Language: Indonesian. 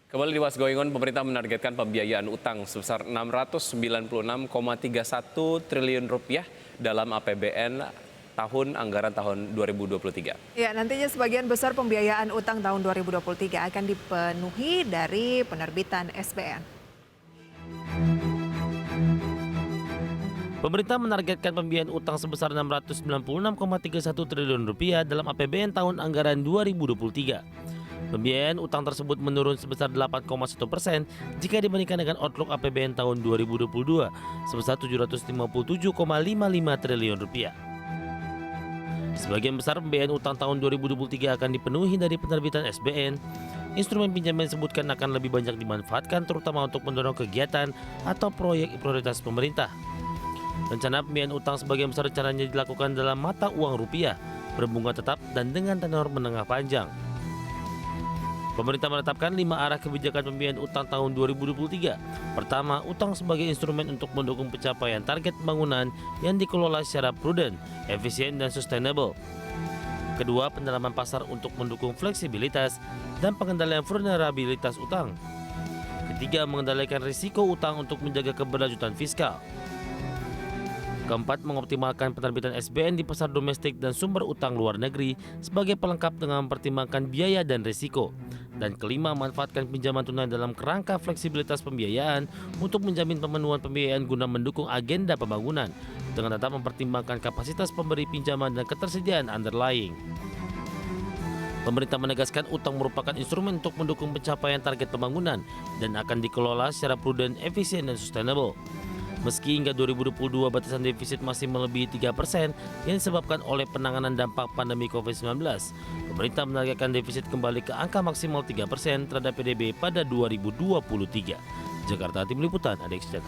Kembali di What's Going On, pemerintah menargetkan pembiayaan utang sebesar Rp696,31 triliun dalam APBN anggaran tahun 2023. Ya, nantinya sebagian besar pembiayaan utang tahun 2023 akan dipenuhi dari penerbitan SBN. Pemerintah menargetkan pembiayaan utang sebesar Rp696,31 triliun dalam APBN tahun anggaran 2023. Pembiayaan utang tersebut menurun sebesar 8,1% jika dibandingkan dengan outlook APBN tahun 2022 sebesar Rp757,55 triliun. Sebagian besar pembiayaan utang tahun 2023 akan dipenuhi dari penerbitan SBN. Instrumen pinjaman disebutkan akan lebih banyak dimanfaatkan terutama untuk mendorong kegiatan atau proyek prioritas pemerintah. Rencana pembiayaan utang sebagian besar rencananya dilakukan dalam mata uang rupiah, berbunga tetap dan dengan tenor menengah panjang. Pemerintah menetapkan 5 arah kebijakan pembiayaan utang tahun 2023. Pertama, utang sebagai instrumen untuk mendukung pencapaian target pembangunan yang dikelola secara prudent, efisien, dan sustainable. Kedua, pendalaman pasar untuk mendukung fleksibilitas dan pengendalian vulnerabilitas utang. Ketiga, mengendalikan risiko utang untuk menjaga keberlanjutan fiskal. Keempat, mengoptimalkan penerbitan SBN di pasar domestik dan sumber utang luar negeri sebagai pelengkap dengan mempertimbangkan biaya dan risiko. Dan kelima, manfaatkan pinjaman tunai dalam kerangka fleksibilitas pembiayaan untuk menjamin pemenuhan pembiayaan guna mendukung agenda pembangunan dengan tetap mempertimbangkan kapasitas pemberi pinjaman dan ketersediaan underlying. Pemerintah menegaskan utang merupakan instrumen untuk mendukung pencapaian target pembangunan dan akan dikelola secara prudent, efisien, dan sustainable. Meski hingga 2022 batasan defisit masih melebihi 3% yang disebabkan oleh penanganan dampak pandemi COVID-19, pemerintah menargetkan defisit kembali ke angka maksimal 3% terhadap PDB pada 2023. Jakarta, Tim Liputan, Adex Channel.